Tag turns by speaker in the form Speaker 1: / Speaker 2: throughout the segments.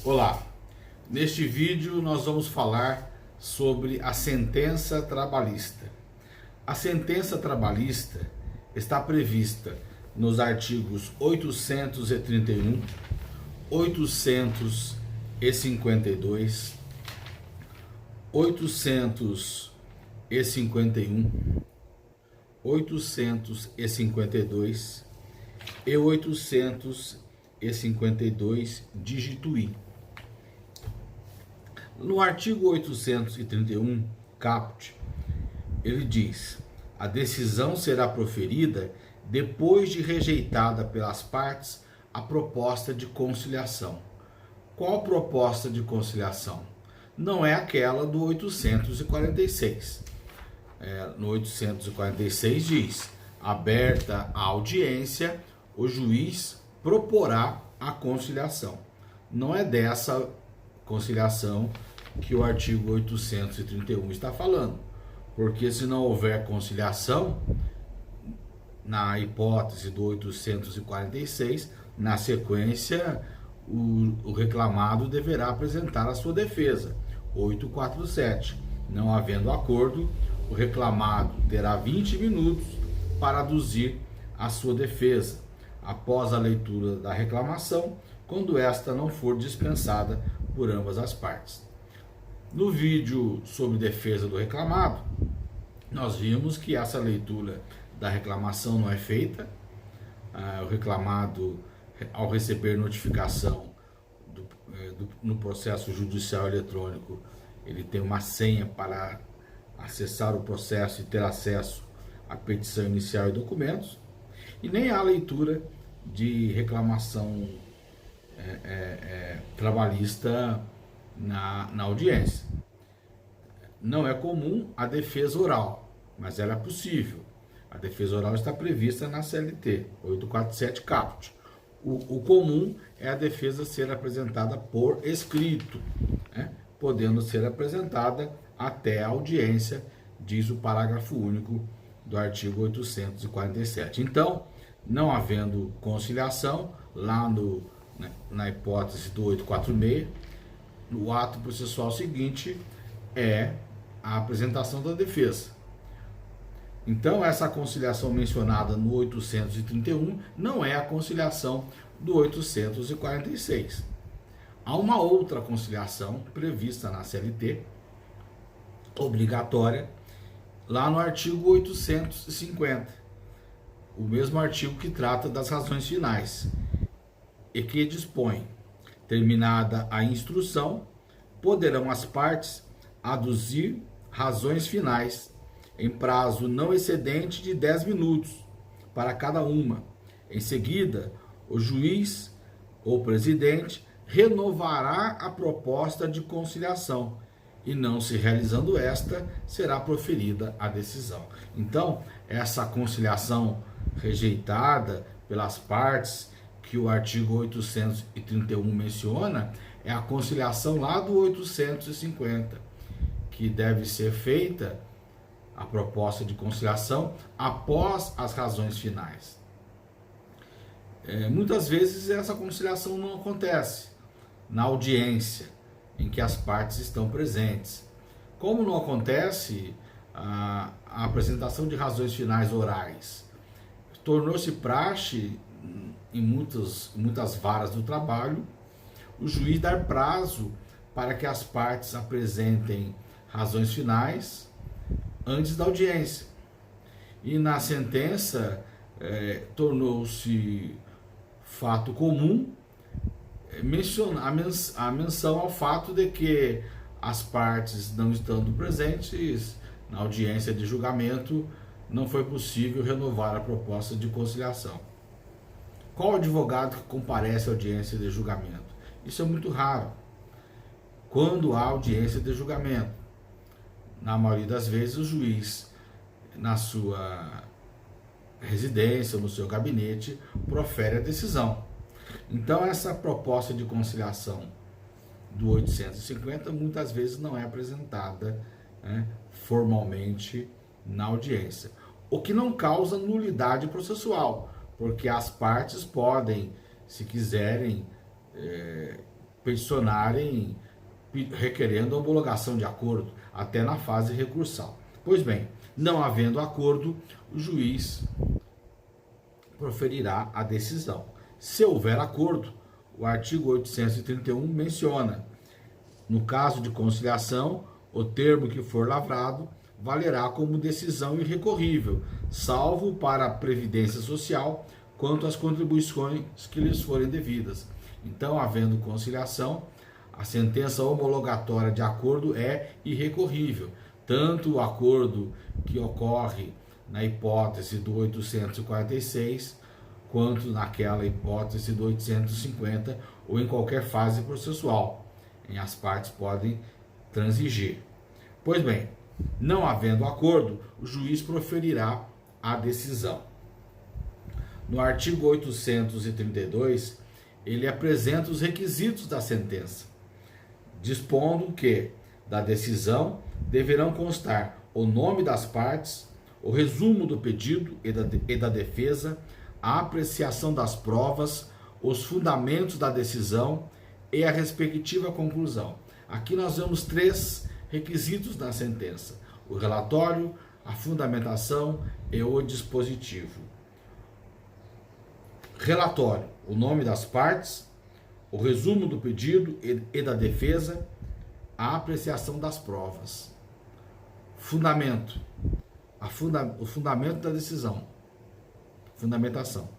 Speaker 1: Olá, neste vídeo nós vamos falar sobre a sentença trabalhista. A sentença trabalhista está prevista nos artigos 831, 852, 851, 852 e 852 dígito I. No artigo 831, caput, ele diz: a decisão será proferida depois de rejeitada pelas partes a proposta de conciliação. Qual proposta de conciliação? Não é aquela do 846. No 846 diz: aberta a audiência, o juiz proporá a conciliação. Não é dessa conciliação que o artigo 831 está falando, porque se não houver conciliação, na hipótese do 846, na sequência, o reclamado deverá apresentar a sua defesa. 847. Não havendo acordo, o reclamado terá 20 minutos para aduzir a sua defesa, após a leitura da reclamação, quando esta não for dispensada por ambas as partes. No vídeo sobre defesa do reclamado, nós vimos que essa leitura da reclamação não é feita. O reclamado, ao receber notificação no processo judicial eletrônico, ele tem uma senha para acessar o processo e ter acesso à petição inicial e documentos, e nem há leitura de reclamação trabalhista na audiência. Não é comum a defesa oral, mas ela é possível. A defesa oral está prevista na CLT 847 caput. O comum é a defesa ser apresentada por escrito, podendo ser apresentada até a audiência, diz o parágrafo único do artigo 847. Então, não havendo conciliação, lá na hipótese do 846, o ato processual seguinte é a apresentação da defesa. Então, essa conciliação mencionada no 831 não é a conciliação do 846. Há uma outra conciliação prevista na CLT, obrigatória, lá no artigo 850, o mesmo artigo que trata das razões finais, e que dispõe: terminada a instrução, poderão as partes aduzir razões finais em prazo não excedente de 10 minutos para cada uma. Em seguida, o juiz ou presidente renovará a proposta de conciliação e, não se realizando esta, será proferida a decisão. Então, essa conciliação rejeitada pelas partes que o artigo 831 menciona é a conciliação lá do 850, que deve ser feita a proposta de conciliação após as razões finais. Muitas vezes essa conciliação não acontece na audiência em que as partes estão presentes. Como não acontece a apresentação de razões finais orais, tornou-se praxe em muitas varas do trabalho o juiz dar prazo para que as partes apresentem razões finais antes da audiência. E na sentença tornou-se fato comum a menção ao fato de que as partes não estando presentes na audiência de julgamento, não foi possível renovar a proposta de conciliação. Qual advogado que comparece à audiência de julgamento? Isso é muito raro. Quando há audiência de julgamento, na maioria das vezes o juiz, na sua residência, no seu gabinete, profere a decisão. Então, essa proposta de conciliação do 850 muitas vezes não é apresentada formalmente na audiência, o que não causa nulidade processual, porque as partes podem, se quiserem, peticionarem requerendo a homologação de acordo, até na fase recursal. Pois bem, não havendo acordo, o juiz proferirá a decisão. Se houver acordo, o artigo 831 menciona: no caso de conciliação, o termo que for lavrado valerá como decisão irrecorrível, salvo para a Previdência Social, quanto às contribuições que lhes forem devidas. Então, havendo conciliação, a sentença homologatória de acordo é irrecorrível. Tanto o acordo que ocorre na hipótese do 846, quanto naquela hipótese do 850, ou em qualquer fase processual, em as partes podem transigir. Pois bem, não havendo acordo, o juiz proferirá a decisão. No artigo 832, ele apresenta os requisitos da sentença, dispondo que da decisão deverão constar o nome das partes, o resumo do pedido e da defesa, a apreciação das provas, os fundamentos da decisão e a respectiva conclusão. Aqui nós vemos 3 requisitos da sentença: o relatório, a fundamentação e o dispositivo. Relatório: o nome das partes, o resumo do pedido e da defesa, a apreciação das provas. Fundamento: o fundamento da decisão, fundamentação.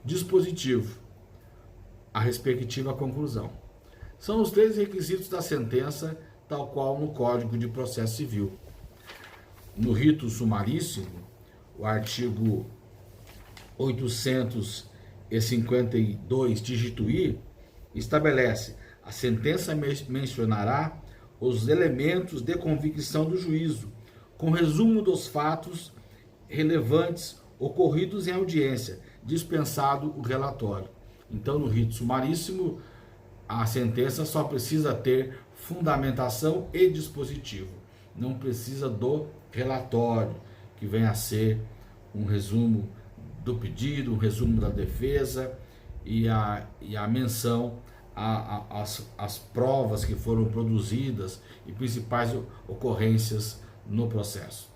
Speaker 1: Dispositivo: a respectiva conclusão. São os 3 requisitos da sentença, tal qual no Código de Processo Civil. No rito sumaríssimo, o artigo 852, dígito I, estabelece: a sentença mencionará os elementos de convicção do juízo, com resumo dos fatos relevantes ocorridos em audiência, dispensado o relatório. Então, no rito sumaríssimo, a sentença só precisa ter fundamentação e dispositivo. Não precisa do relatório, que vem a ser um resumo do pedido, um resumo da defesa e a menção às provas que foram produzidas e principais ocorrências no processo.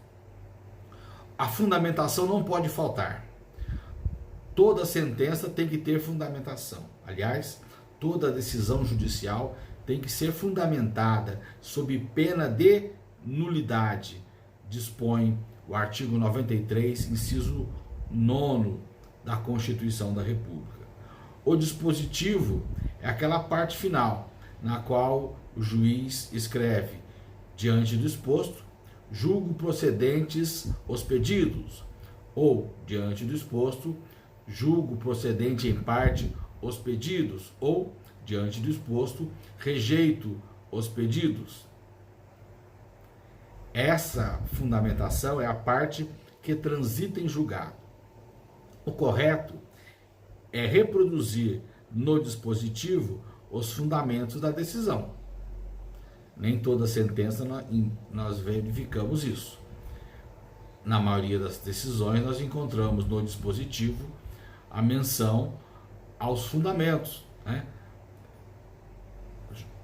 Speaker 1: A fundamentação não pode faltar. Toda sentença tem que ter fundamentação. Aliás, toda decisão judicial tem que ser fundamentada sob pena de nulidade, dispõe o artigo 93, inciso 9 da Constituição da República. O dispositivo é aquela parte final, na qual o juiz escreve: diante do exposto, julgo procedentes os pedidos, ou, diante do exposto, julgo procedente em parte os pedidos, ou, diante do exposto, rejeito os pedidos. Essa fundamentação é a parte que transita em julgado. O correto é reproduzir no dispositivo os fundamentos da decisão. Nem toda sentença nós verificamos isso. Na maioria das decisões nós encontramos no dispositivo a menção aos fundamentos, né?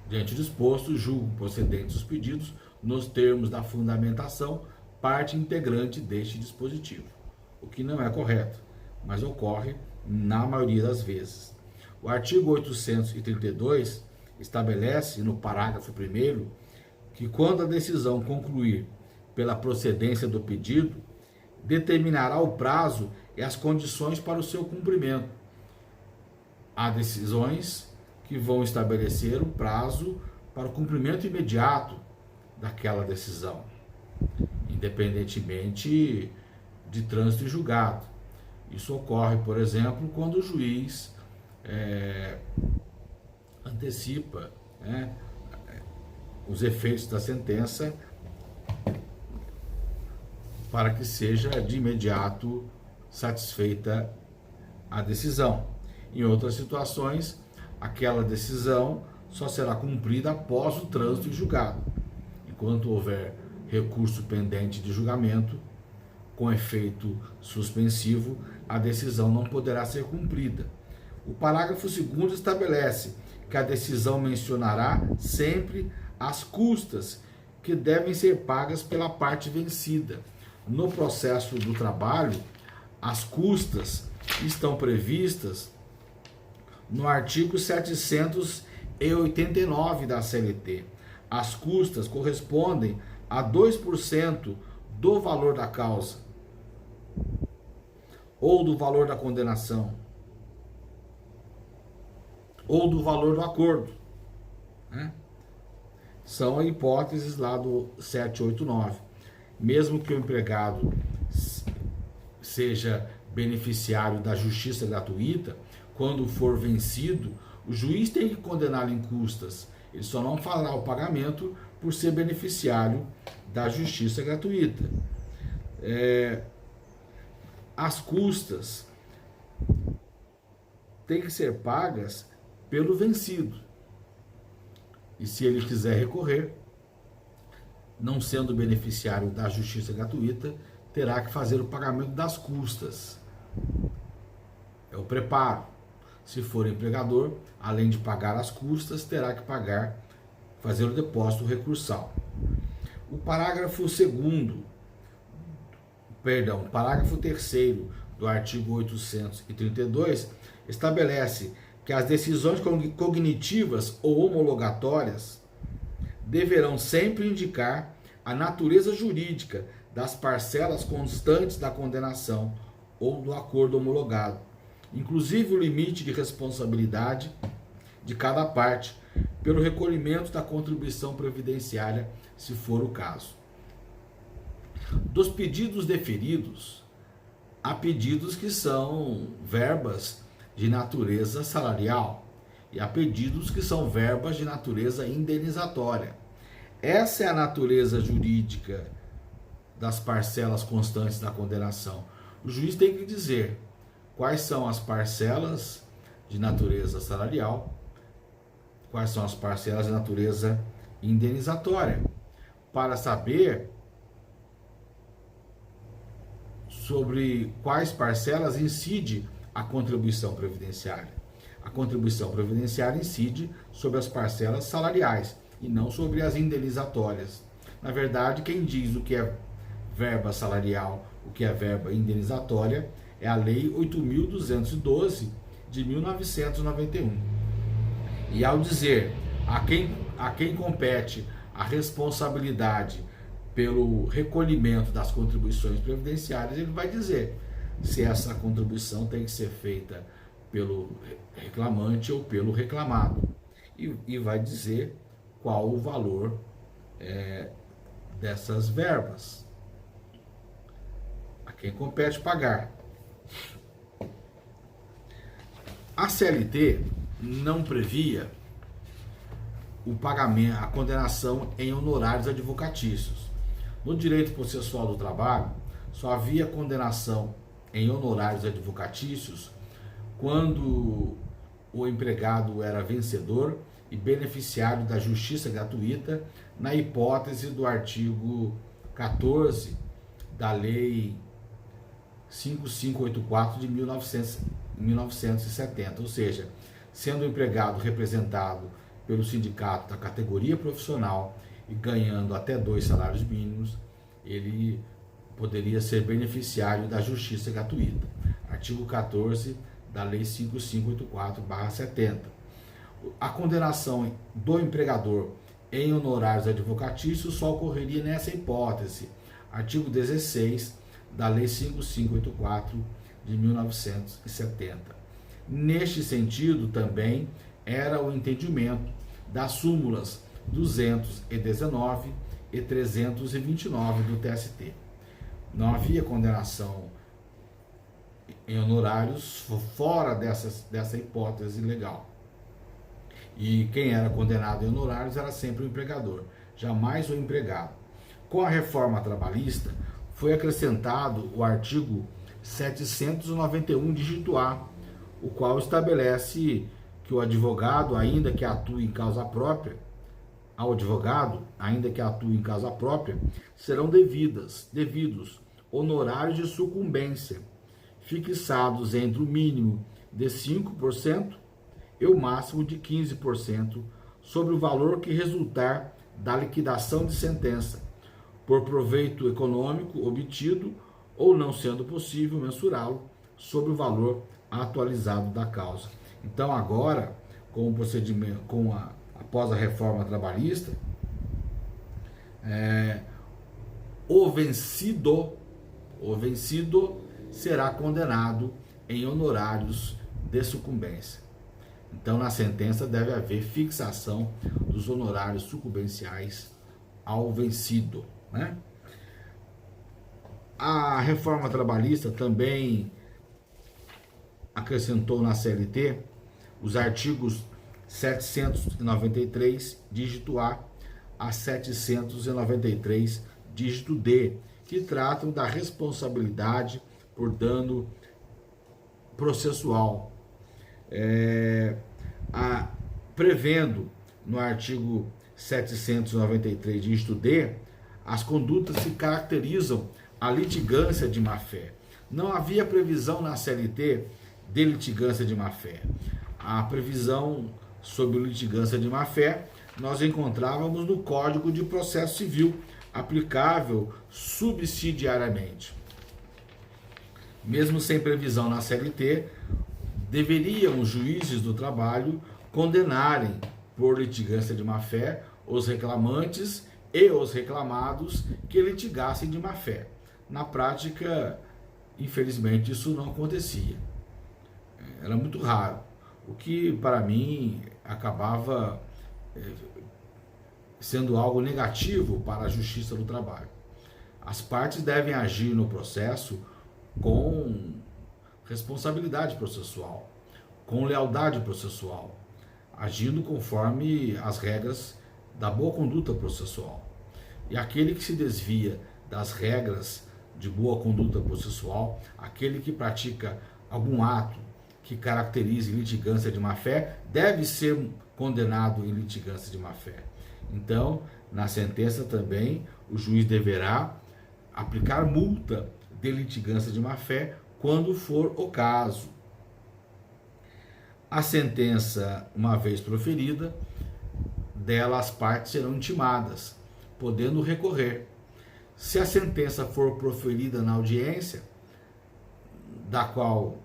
Speaker 1: Diante do exposto, julgo procedentes os pedidos nos termos da fundamentação, parte integrante deste dispositivo. O que não é correto, mas ocorre na maioria das vezes. O artigo 832 estabelece, no parágrafo 1º, que quando a decisão concluir pela procedência do pedido, determinará o prazo e as condições para o seu cumprimento. Há decisões que vão estabelecer o prazo para o cumprimento imediato daquela decisão, independentemente de trânsito em julgado. Isso ocorre, por exemplo, quando o juiz antecipa, né, os efeitos da sentença para que seja de imediato satisfeita a decisão. Em outras situações, aquela decisão só será cumprida após o trânsito em julgado. Enquanto houver recurso pendente de julgamento, com efeito suspensivo, a decisão não poderá ser cumprida. O parágrafo 2º estabelece que a decisão mencionará sempre as custas que devem ser pagas pela parte vencida. No processo do trabalho, as custas estão previstas no artigo 789 da CLT. As custas correspondem a 2% do valor da causa ou do valor da condenação ou do valor do acordo, né? São hipóteses lá do 789. Mesmo que o empregado seja beneficiário da justiça gratuita, quando for vencido, o juiz tem que condená-lo em custas. Ele só não fará o pagamento por ser beneficiário da justiça gratuita. As custas têm que ser pagas pelo vencido. E se ele quiser recorrer, não sendo beneficiário da justiça gratuita, terá que fazer o pagamento das custas. É o preparo. Se for empregador, além de pagar as custas, terá que fazer o depósito recursal. O parágrafo 3º do artigo 832 estabelece que as decisões cognitivas ou homologatórias deverão sempre indicar a natureza jurídica das parcelas constantes da condenação ou do acordo homologado, inclusive o limite de responsabilidade de cada parte pelo recolhimento da contribuição previdenciária, se for o caso. Dos pedidos deferidos, há pedidos que são verbas de natureza salarial e há pedidos que são verbas de natureza indenizatória. Essa é a natureza jurídica das parcelas constantes da condenação. O juiz tem que dizer quais são as parcelas de natureza salarial, quais são as parcelas de natureza indenizatória, para saber sobre quais parcelas incide a contribuição previdenciária. A contribuição previdenciária incide sobre as parcelas salariais e não sobre as indenizatórias. Na verdade, quem diz o que é verba salarial, o que é verba indenizatória, é a Lei 8.212 de 1991. E ao dizer a quem compete a responsabilidade pelo recolhimento das contribuições previdenciárias, ele vai dizer se essa contribuição tem que ser feita pelo reclamante ou pelo reclamado. E vai dizer qual o valor dessas verbas. A quem compete pagar. A CLT não previa o pagamento, a condenação em honorários advocatícios. No direito processual do trabalho, só havia condenação em honorários advocatícios quando o empregado era vencedor e beneficiário da justiça gratuita, na hipótese do artigo 14 da Lei 5584 de 1970, ou seja, sendo o empregado representado pelo sindicato da categoria profissional e ganhando até 2 salários mínimos, ele poderia ser beneficiário da justiça gratuita. Artigo 14 da Lei 5584/70. A condenação do empregador em honorários advocatícios só ocorreria nessa hipótese. Artigo 16 da Lei 5584 de 1970. Neste sentido, também era o entendimento das súmulas 219 e 329 do TST. Não havia condenação em honorários fora dessa hipótese legal. E quem era condenado em honorários era sempre o empregador, jamais o empregado. Com a reforma trabalhista, foi acrescentado o artigo 791, dígito A, o qual estabelece que o advogado, ainda que atue em causa própria, serão devidos honorários de sucumbência, fixados entre o mínimo de 5% e o máximo de 15% sobre o valor que resultar da liquidação de sentença, por proveito econômico obtido ou não sendo possível mensurá-lo sobre o valor atualizado da causa. Então agora, com o procedimento, após a reforma trabalhista, o vencido será condenado em honorários de sucumbência. Então, na sentença deve haver fixação dos honorários sucumbenciais ao vencido, né? A reforma trabalhista também acrescentou na CLT os artigos 793, dígito a 793, dígito D, que tratam da responsabilidade por dano processual, prevendo no artigo 793, dígito D, as condutas que caracterizam a litigância de má-fé. Não havia previsão na CLT de litigância de má-fé. A previsão sobre litigância de má-fé nós encontrávamos no Código de Processo Civil, aplicável subsidiariamente. Mesmo sem previsão na CLT, deveriam os juízes do trabalho condenarem por litigância de má-fé os reclamantes e os reclamados que litigassem de má-fé. Na prática, infelizmente, isso não acontecia. Era muito raro, o que para mim acabava sendo algo negativo para a justiça do trabalho. As partes devem agir no processo com responsabilidade processual, com lealdade processual, agindo conforme as regras da boa conduta processual. E aquele que se desvia das regras de boa conduta processual, aquele que pratica algum ato que caracterize litigância de má-fé, deve ser condenado em litigância de má-fé. Então, na sentença também, o juiz deverá aplicar multa de litigância de má-fé quando for o caso. A sentença, uma vez proferida, dela as partes serão intimadas, podendo recorrer. Se a sentença for proferida na audiência, da qual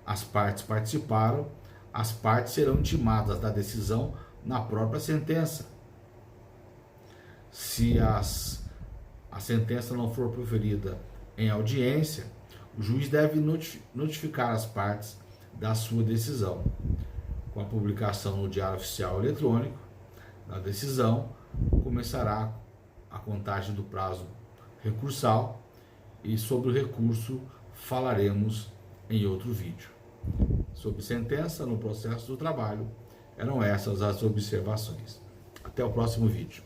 Speaker 1: as partes participaram, as partes serão intimadas da decisão na própria sentença. Se a sentença não for proferida em audiência, o juiz deve notificar as partes da sua decisão. Com a publicação no Diário Oficial Eletrônico da decisão, começará a contagem do prazo recursal, e sobre o recurso falaremos em outro vídeo. Sobre sentença no processo do trabalho, eram essas as observações. Até o próximo vídeo.